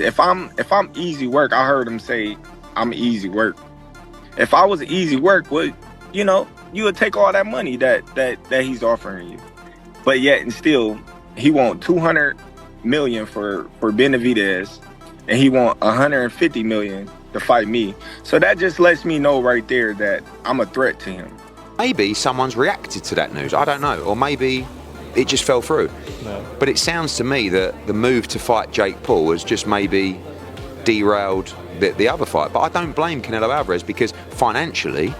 if I'm easy work, I heard him say I'm easy work. If I was easy work, you would take all that money that he's offering you. But yet and still, he want 200 million for Benavidez, and he want 150 million to fight me. So that just lets me know right there that I'm a threat to him. Maybe someone's reacted to that news. I don't know, or maybe it just fell through. No. But it sounds to me that the move to fight Jake Paul has just maybe derailed the other fight. But I don't blame Canelo Alvarez, because financially,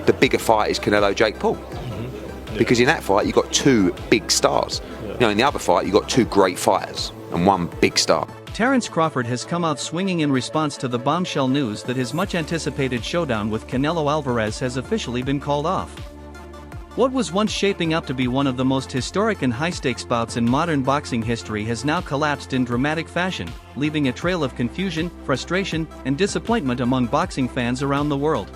the bigger fight is Canelo-Jake Paul. Yeah. Because in that fight, you've got two big stars. Yeah. In the other fight, you've got two great fighters and one big star. Terence Crawford has come out swinging in response to the bombshell news that his much-anticipated showdown with Canelo Alvarez has officially been called off. What was once shaping up to be one of the most historic and high-stakes bouts in modern boxing history has now collapsed in dramatic fashion, leaving a trail of confusion, frustration, and disappointment among boxing fans around the world.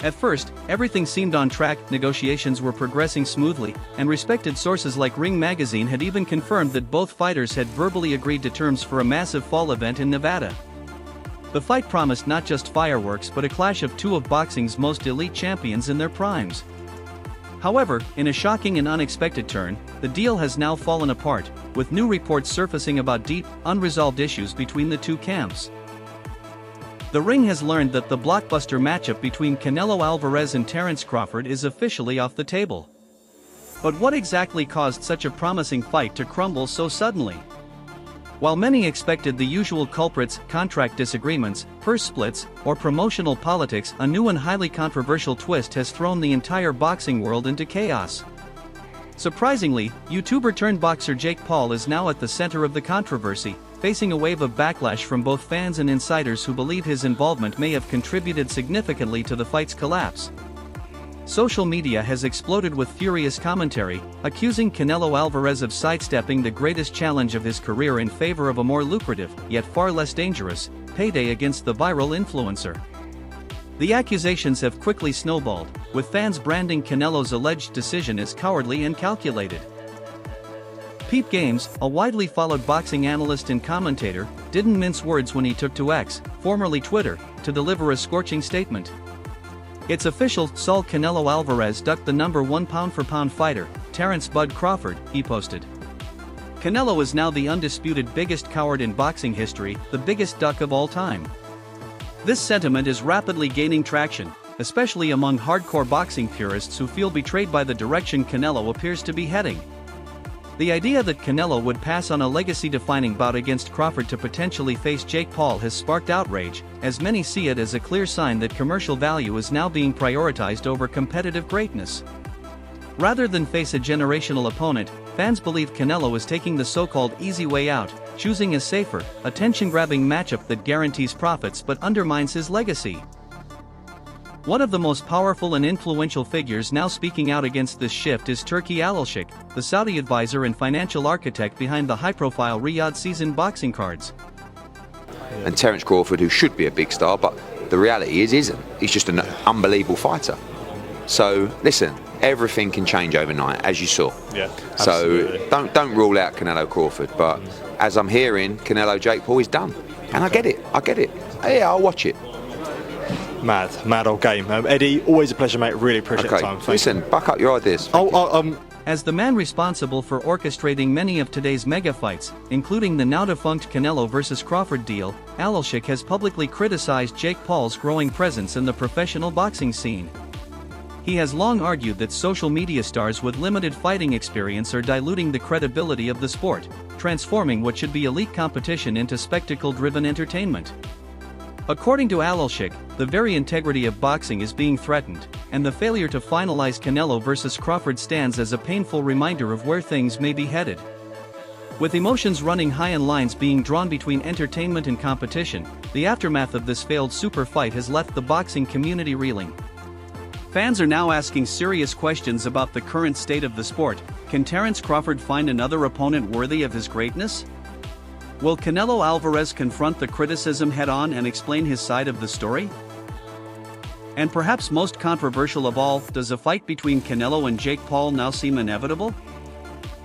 At first, everything seemed on track, negotiations were progressing smoothly, and respected sources like Ring magazine had even confirmed that both fighters had verbally agreed to terms for a massive fall event in Nevada. The fight promised not just fireworks but a clash of two of boxing's most elite champions in their primes. However, in a shocking and unexpected turn, the deal has now fallen apart, with new reports surfacing about deep, unresolved issues between the two camps. The Ring has learned that the blockbuster matchup between Canelo Alvarez and Terence Crawford is officially off the table. But what exactly caused such a promising fight to crumble so suddenly? While many expected the usual culprits, contract disagreements, purse splits, or promotional politics, a new and highly controversial twist has thrown the entire boxing world into chaos. Surprisingly, YouTuber-turned-boxer Jake Paul is now at the center of the controversy, facing a wave of backlash from both fans and insiders who believe his involvement may have contributed significantly to the fight's collapse. Social media has exploded with furious commentary, accusing Canelo Alvarez of sidestepping the greatest challenge of his career in favor of a more lucrative, yet far less dangerous, payday against the viral influencer. The accusations have quickly snowballed, with fans branding Canelo's alleged decision as cowardly and calculated. Pete Games, a widely followed boxing analyst and commentator, didn't mince words when he took to X, formerly Twitter, to deliver a scorching statement. "It's official, Saul Canelo Alvarez ducked the number one pound-for-pound fighter, Terence Bud Crawford," he posted. Canelo is now the undisputed biggest coward in boxing history, the biggest duck of all time. This sentiment is rapidly gaining traction, especially among hardcore boxing purists who feel betrayed by the direction Canelo appears to be heading. The idea that Canelo would pass on a legacy-defining bout against Crawford to potentially face Jake Paul has sparked outrage, as many see it as a clear sign that commercial value is now being prioritized over competitive greatness. Rather than face a generational opponent, fans believe Canelo is taking the so-called easy way out, choosing a safer, attention-grabbing matchup that guarantees profits but undermines his legacy. One of the most powerful and influential figures now speaking out against this shift is Turki Al-Sheikh, the Saudi advisor and financial architect behind the high-profile Riyadh season boxing cards. And Terence Crawford, who should be a big star, but the reality is isn't. He's just an unbelievable fighter. So listen, everything can change overnight, as you saw. Yeah, so don't rule out Canelo Crawford, but as I'm hearing, Canelo Jake Paul is done. And I get it. Yeah, I'll watch it. Mad old game. Eddie, always a pleasure, mate. Really appreciate the time. Listen, buck up your ideas. As the man responsible for orchestrating many of today's mega fights, including the now-defunct Canelo vs. Crawford deal, Al-Sheikh has publicly criticized Jake Paul's growing presence in the professional boxing scene. He has long argued that social media stars with limited fighting experience are diluting the credibility of the sport, transforming what should be elite competition into spectacle-driven entertainment. According to Al-Sheikh, the very integrity of boxing is being threatened, and the failure to finalize Canelo vs. Crawford stands as a painful reminder of where things may be headed. With emotions running high and lines being drawn between entertainment and competition, the aftermath of this failed super fight has left the boxing community reeling. Fans are now asking serious questions about the current state of the sport. Can Terence Crawford find another opponent worthy of his greatness? Will Canelo Alvarez confront the criticism head-on and explain his side of the story? And perhaps most controversial of all, does a fight between Canelo and Jake Paul now seem inevitable?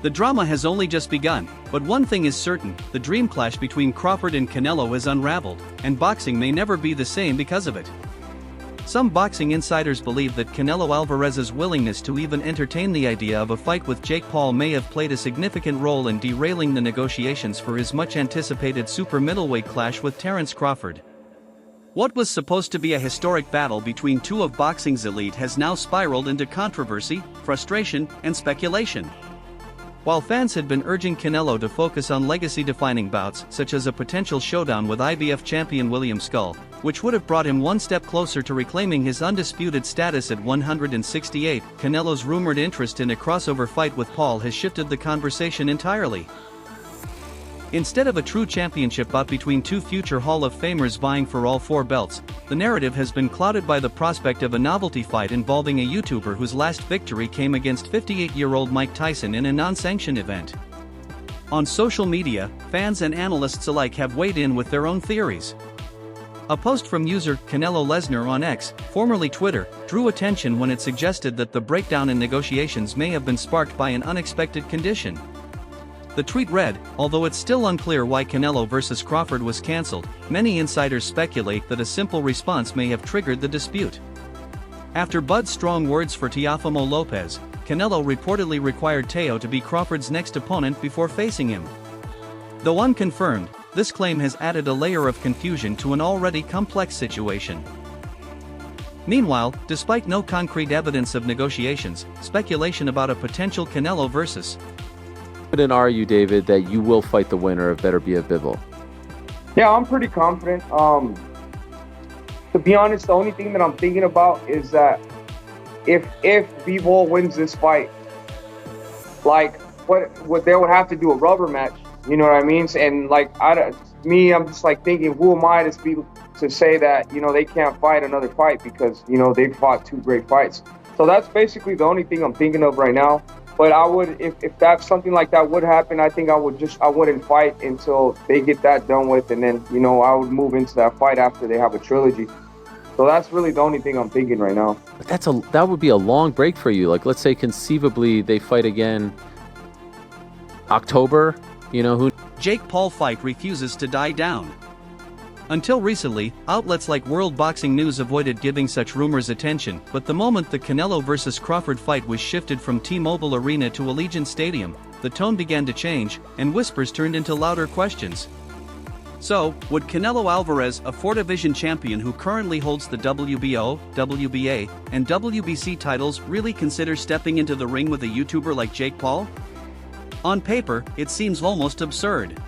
The drama has only just begun, but one thing is certain, the dream clash between Crawford and Canelo is unraveled, and boxing may never be the same because of it. Some boxing insiders believe that Canelo Alvarez's willingness to even entertain the idea of a fight with Jake Paul may have played a significant role in derailing the negotiations for his much-anticipated super middleweight clash with Terence Crawford. What was supposed to be a historic battle between two of boxing's elite has now spiraled into controversy, frustration, and speculation. While fans had been urging Canelo to focus on legacy-defining bouts such as a potential showdown with IBF champion William Skull, which would have brought him one step closer to reclaiming his undisputed status at 168, Canelo's rumored interest in a crossover fight with Paul has shifted the conversation entirely. Instead of a true championship bout between two future Hall of Famers vying for all four belts, the narrative has been clouded by the prospect of a novelty fight involving a YouTuber whose last victory came against 58-year-old Mike Tyson in a non-sanctioned event. On social media, fans and analysts alike have weighed in with their own theories. A post from user Canelo Lesnar on X, formerly Twitter, drew attention when it suggested that the breakdown in negotiations may have been sparked by an unexpected condition. The tweet read, "Although it's still unclear why Canelo vs. Crawford was cancelled, many insiders speculate that a simple response may have triggered the dispute." After Bud's strong words for Teofimo Lopez, Canelo reportedly required Teo to be Crawford's next opponent before facing him. Though unconfirmed, this claim has added a layer of confusion to an already complex situation. Meanwhile, despite no concrete evidence of negotiations, speculation about a potential Canelo vs. Confident are you, David, that you will fight the winner of Beterbiev Bivol? Yeah, I'm pretty confident. To be honest, the only thing that I'm thinking about is that if Bivol wins this fight, like what they would have to do a rubber match. You know what I mean? And like I'm just like thinking, who am I to say that they can't fight another fight because they fought two great fights. So that's basically the only thing I'm thinking of right now. But I would, if that's something like that would happen, I think I wouldn't fight until they get that done with, and then I would move into that fight after they have a trilogy. So that's really the only thing I'm thinking right now. But that would be a long break for you. Like, let's say conceivably they fight again October. Who? Jake Paul fight refuses to die down. Until recently, outlets like World Boxing News avoided giving such rumors attention, but the moment the Canelo vs. Crawford fight was shifted from T-Mobile Arena to Allegiant Stadium, the tone began to change, and whispers turned into louder questions. So, would Canelo Alvarez, a four-division champion who currently holds the WBO, WBA, and WBC titles, really consider stepping into the ring with a YouTuber like Jake Paul? On paper, it seems almost absurd.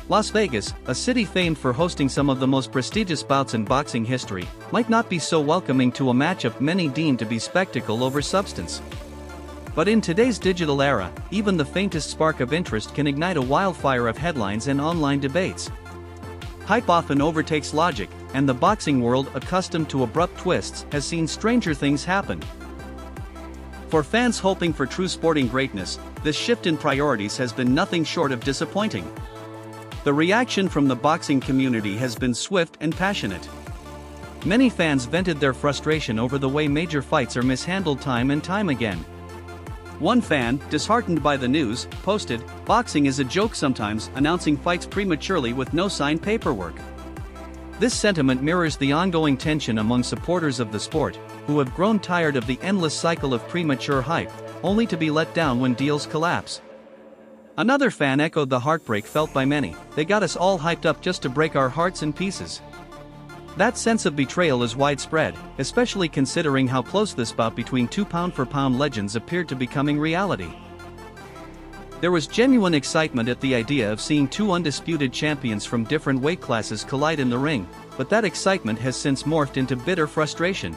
Las Vegas, a city famed for hosting some of the most prestigious bouts in boxing history, might not be so welcoming to a matchup many deem to be spectacle over substance. But in today's digital era, even the faintest spark of interest can ignite a wildfire of headlines and online debates. Hype often overtakes logic, and the boxing world, accustomed to abrupt twists, has seen stranger things happen. For fans hoping for true sporting greatness, this shift in priorities has been nothing short of disappointing. The reaction from the boxing community has been swift and passionate. Many fans vented their frustration over the way major fights are mishandled time and time again. One fan, disheartened by the news, posted, "Boxing is a joke sometimes, announcing fights prematurely with no signed paperwork." This sentiment mirrors the ongoing tension among supporters of the sport, who have grown tired of the endless cycle of premature hype, only to be let down when deals collapse. Another fan echoed the heartbreak felt by many. "They got us all hyped up just to break our hearts in pieces." That sense of betrayal is widespread, especially considering how close this bout between two pound-for-pound legends appeared to becoming reality. There was genuine excitement at the idea of seeing two undisputed champions from different weight classes collide in the ring, but that excitement has since morphed into bitter frustration.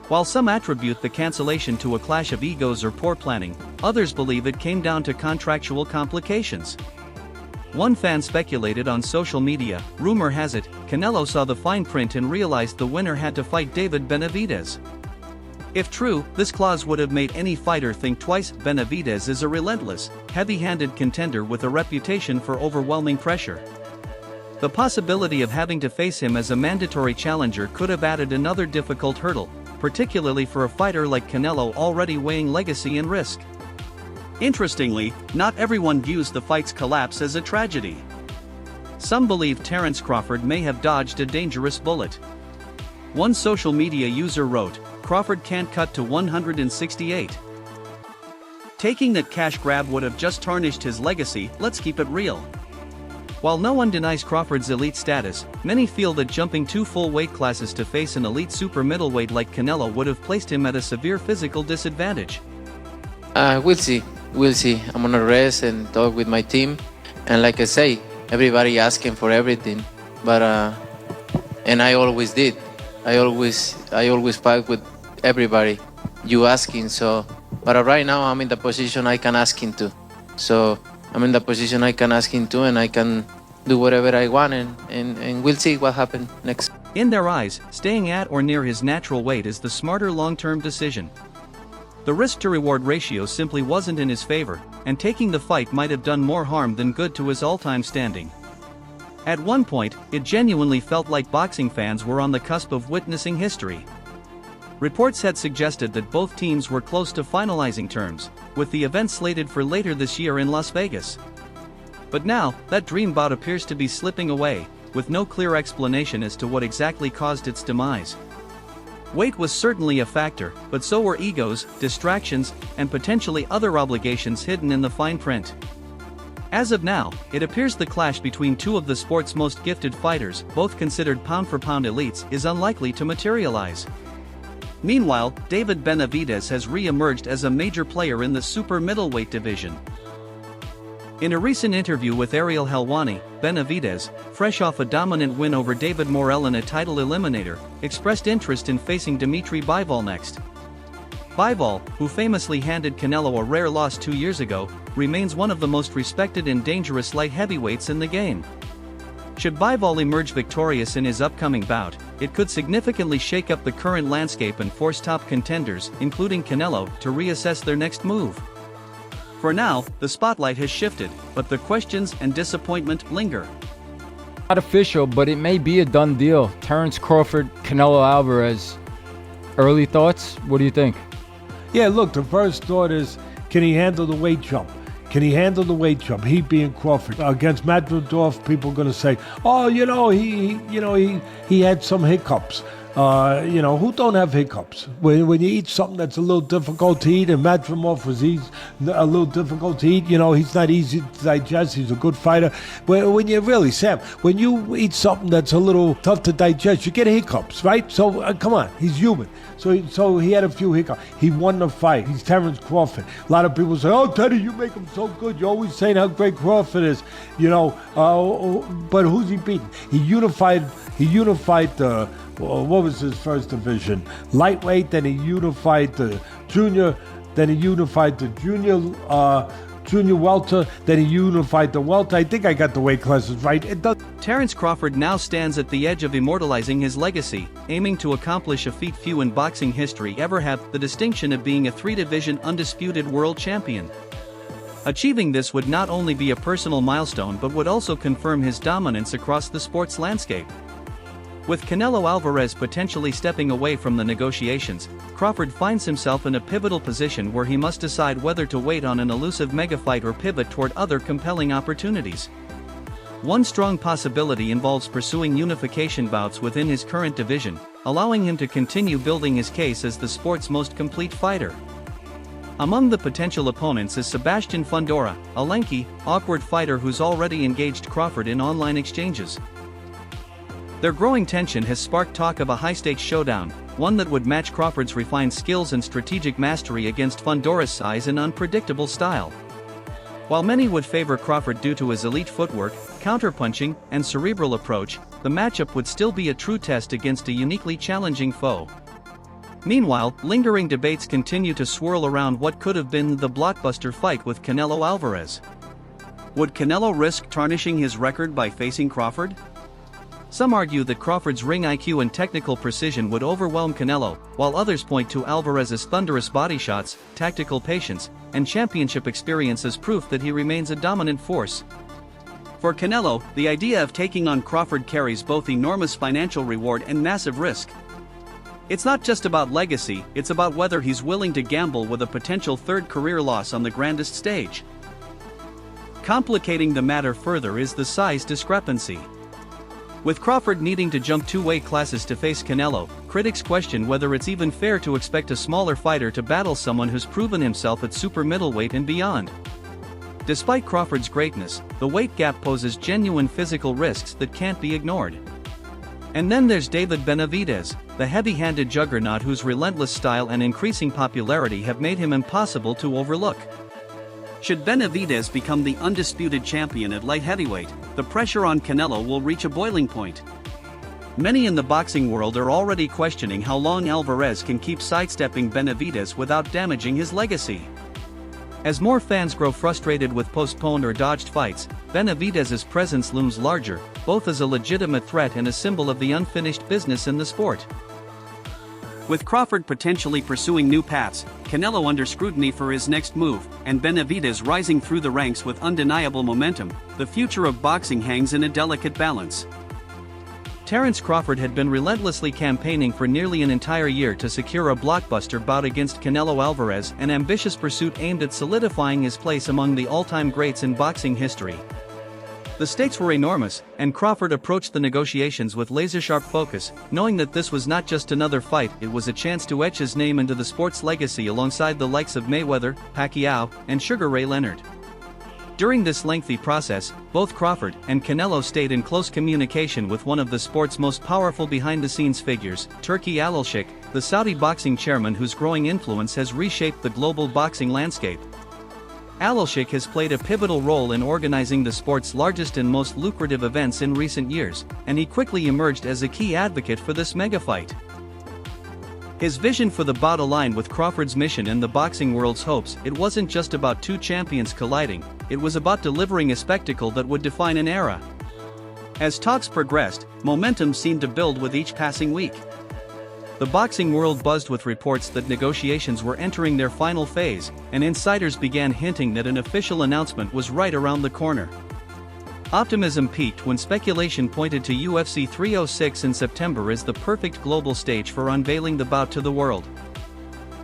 While some attribute the cancellation to a clash of egos or poor planning, others believe it came down to contractual complications. One fan speculated on social media, rumor has it, Canelo saw the fine print and realized the winner had to fight David Benavidez. If true, this clause would have made any fighter think twice. Benavidez is a relentless, heavy-handed contender with a reputation for overwhelming pressure. The possibility of having to face him as a mandatory challenger could have added another difficult hurdle, particularly for a fighter like Canelo already weighing legacy and risk. Interestingly, not everyone views the fight's collapse as a tragedy. Some believe Terence Crawford may have dodged a dangerous bullet. One social media user wrote, "Crawford can't cut to 168. Taking that cash grab would have just tarnished his legacy, let's keep it real." While no one denies Crawford's elite status, many feel that jumping 2 full weight classes to face an elite super middleweight like Canelo would have placed him at a severe physical disadvantage. We'll see. We'll see. I'm gonna rest and talk with my team. And like I say, everybody asking for everything. But and I always did. I always fight with everybody. You asking, so. But right now I'm in the position I can ask him to. So I'm in the position I can ask him to, and I can do whatever I want, and we'll see what happens next. In their eyes, staying at or near his natural weight is the smarter long-term decision. The risk-to-reward ratio simply wasn't in his favor, and taking the fight might have done more harm than good to his all-time standing. At one point, it genuinely felt like boxing fans were on the cusp of witnessing history. Reports had suggested that both teams were close to finalizing terms, with the event slated for later this year in Las Vegas. But now, that dream bout appears to be slipping away, with no clear explanation as to what exactly caused its demise. Weight was certainly a factor, but so were egos, distractions, and potentially other obligations hidden in the fine print. As of now, it appears the clash between two of the sport's most gifted fighters, both considered pound-for-pound elites, is unlikely to materialize. Meanwhile, David Benavidez has re-emerged as a major player in the super middleweight division. In a recent interview with Ariel Helwani, Benavidez, fresh off a dominant win over David Morrell in a title eliminator, expressed interest in facing Dimitri Bivol next. Bivol, who famously handed Canelo a rare loss 2 years ago, remains one of the most respected and dangerous light heavyweights in the game. Should Bivol emerge victorious in his upcoming bout, it could significantly shake up the current landscape and force top contenders, including Canelo, to reassess their next move. For now, the spotlight has shifted, but the questions and disappointment linger. Not official, but it may be a done deal. Terence Crawford, Canelo Alvarez. Early thoughts? What do you think? Yeah, look, the first thought is, can he handle the weight jump? Can he handle the weight jump? He being Crawford against Matadorf, people are going to say, "Oh, he had some hiccups." Who don't have hiccups? When you eat something that's a little difficult to eat, and Matadorf was a little difficult to eat, he's not easy to digest. He's a good fighter. When you eat something that's a little tough to digest, you get hiccups, right? So come on, he's human. So he had a few hiccups. He won the fight. He's Terence Crawford. A lot of people say, "Oh, Teddy, you make him so good. You're always saying how great Crawford is." But who's he beating? He unified the. What was his first division? Lightweight. Then he unified the junior. Then he unified the junior welter. Then he unified the welter. I think I got the weight classes right. Terence Crawford now stands at the edge of immortalizing his legacy, aiming to accomplish a feat few in boxing history ever have: the distinction of being a 3-division undisputed world champion. Achieving this would not only be a personal milestone but would also confirm his dominance across the sports landscape. With Canelo Alvarez potentially stepping away from the negotiations, Crawford finds himself in a pivotal position where he must decide whether to wait on an elusive megafight or pivot toward other compelling opportunities. One strong possibility involves pursuing unification bouts within his current division, allowing him to continue building his case as the sport's most complete fighter. Among the potential opponents is Sebastian Fundora, a lanky, awkward fighter who's already engaged Crawford in online exchanges. Their growing tension has sparked talk of a high-stakes showdown, one that would match Crawford's refined skills and strategic mastery against Fundora's size and unpredictable style. While many would favor Crawford due to his elite footwork, counterpunching, and cerebral approach, the matchup would still be a true test against a uniquely challenging foe. Meanwhile, lingering debates continue to swirl around what could have been the blockbuster fight with Canelo Alvarez. Would Canelo risk tarnishing his record by facing Crawford? Some argue that Crawford's ring IQ and technical precision would overwhelm Canelo, while others point to Alvarez's thunderous body shots, tactical patience, and championship experience as proof that he remains a dominant force. For Canelo, the idea of taking on Crawford carries both enormous financial reward and massive risk. It's not just about legacy, it's about whether he's willing to gamble with a potential third career loss on the grandest stage. Complicating the matter further is the size discrepancy. With Crawford needing to jump 2 weight classes to face Canelo, critics question whether it's even fair to expect a smaller fighter to battle someone who's proven himself at super middleweight and beyond. Despite Crawford's greatness, the weight gap poses genuine physical risks that can't be ignored. And then there's David Benavidez, the heavy-handed juggernaut whose relentless style and increasing popularity have made him impossible to overlook. Should Benavidez become the undisputed champion at light heavyweight, the pressure on Canelo will reach a boiling point. Many in the boxing world are already questioning how long Alvarez can keep sidestepping Benavidez without damaging his legacy. As more fans grow frustrated with postponed or dodged fights, Benavidez's presence looms larger, both as a legitimate threat and a symbol of the unfinished business in the sport. With Crawford potentially pursuing new paths, Canelo under scrutiny for his next move, and Benavidez rising through the ranks with undeniable momentum, the future of boxing hangs in a delicate balance. Terence Crawford had been relentlessly campaigning for nearly an entire year to secure a blockbuster bout against Canelo Alvarez, an ambitious pursuit aimed at solidifying his place among the all-time greats in boxing history. The stakes were enormous, and Crawford approached the negotiations with laser-sharp focus, knowing that this was not just another fight, it was a chance to etch his name into the sport's legacy alongside the likes of Mayweather, Pacquiao, and Sugar Ray Leonard. During this lengthy process, both Crawford and Canelo stayed in close communication with one of the sport's most powerful behind-the-scenes figures, Turki Al-Sheikh, the Saudi boxing chairman whose growing influence has reshaped the global boxing landscape. Al-Sheikh has played a pivotal role in organizing the sport's largest and most lucrative events in recent years, and he quickly emerged as a key advocate for this mega-fight. His vision for the bout aligned with Crawford's mission and the boxing world's hopes. It wasn't just about two champions colliding, it was about delivering a spectacle that would define an era. As talks progressed, momentum seemed to build with each passing week. The boxing world buzzed with reports that negotiations were entering their final phase, and insiders began hinting that an official announcement was right around the corner. Optimism peaked when speculation pointed to UFC 306 in September as the perfect global stage for unveiling the bout to the world.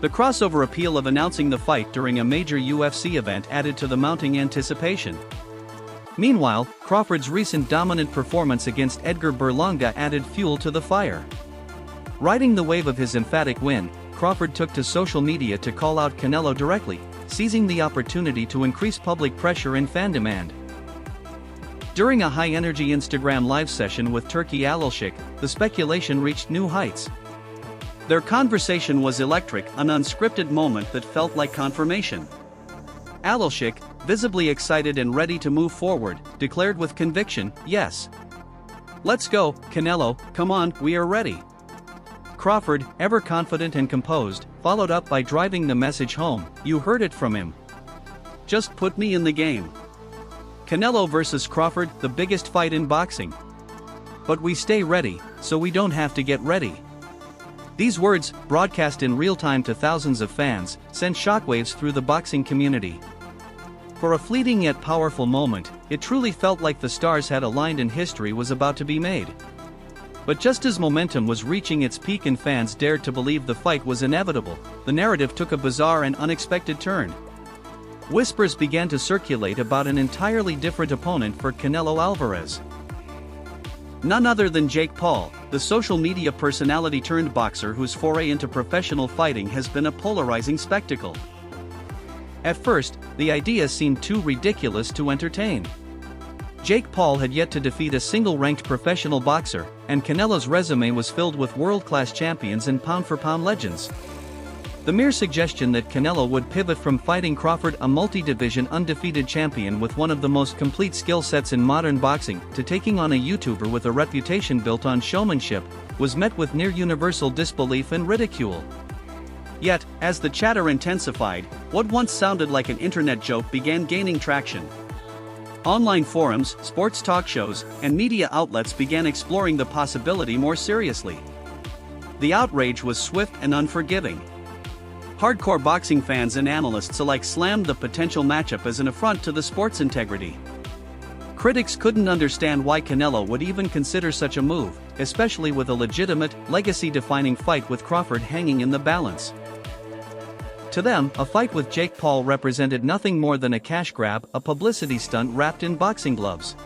The crossover appeal of announcing the fight during a major UFC event added to the mounting anticipation. Meanwhile, Crawford's recent dominant performance against Edgar Berlanga added fuel to the fire. Riding the wave of his emphatic win, Crawford took to social media to call out Canelo directly, seizing the opportunity to increase public pressure and fan demand. During a high-energy Instagram live session with Turki Al-Sheikh, the speculation reached new heights. Their conversation was electric, an unscripted moment that felt like confirmation. Al-Sheikh, visibly excited and ready to move forward, declared with conviction, "Yes. Let's go, Canelo, come on, we are ready." Crawford, ever confident and composed, followed up by driving the message home, "You heard it from him. Just put me in the game." Canelo versus Crawford, the biggest fight in boxing. But we stay ready, so we don't have to get ready. These words, broadcast in real time to thousands of fans, sent shockwaves through the boxing community. For a fleeting yet powerful moment, it truly felt like the stars had aligned and history was about to be made. But just as momentum was reaching its peak and fans dared to believe the fight was inevitable, the narrative took a bizarre and unexpected turn. Whispers began to circulate about an entirely different opponent for Canelo Alvarez. None other than Jake Paul, the social media personality turned boxer whose foray into professional fighting has been a polarizing spectacle. At first, the idea seemed too ridiculous to entertain. Jake Paul had yet to defeat a single-ranked professional boxer, and Canelo's resume was filled with world-class champions and pound-for-pound legends. The mere suggestion that Canelo would pivot from fighting Crawford, a multi-division undefeated champion with one of the most complete skill sets in modern boxing, to taking on a YouTuber with a reputation built on showmanship, was met with near-universal disbelief and ridicule. Yet, as the chatter intensified, what once sounded like an internet joke began gaining traction. Online forums, sports talk shows, and media outlets began exploring the possibility more seriously. The outrage was swift and unforgiving. Hardcore boxing fans and analysts alike slammed the potential matchup as an affront to the sport's integrity. Critics couldn't understand why Canelo would even consider such a move, especially with a legitimate, legacy-defining fight with Crawford hanging in the balance. To them, a fight with Jake Paul represented nothing more than a cash grab, a publicity stunt wrapped in boxing gloves.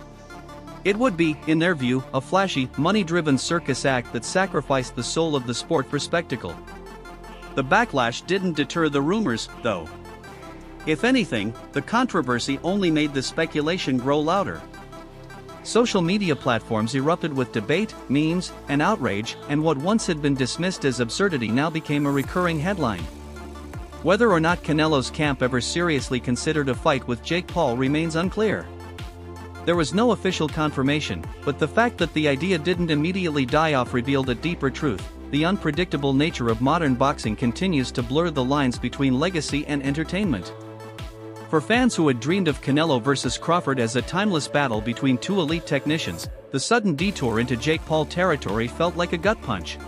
It would be, in their view, a flashy, money-driven circus act that sacrificed the soul of the sport for spectacle. The backlash didn't deter the rumors, though. If anything, the controversy only made the speculation grow louder. Social media platforms erupted with debate, memes, and outrage, and what once had been dismissed as absurdity now became a recurring headline. Whether or not Canelo's camp ever seriously considered a fight with Jake Paul remains unclear. There was no official confirmation, but the fact that the idea didn't immediately die off revealed a deeper truth: the unpredictable nature of modern boxing continues to blur the lines between legacy and entertainment. For fans who had dreamed of Canelo versus Crawford as a timeless battle between two elite technicians, the sudden detour into Jake Paul territory felt like a gut punch.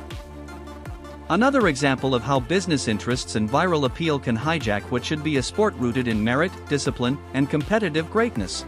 Another example of how business interests and viral appeal can hijack what should be a sport rooted in merit, discipline, and competitive greatness.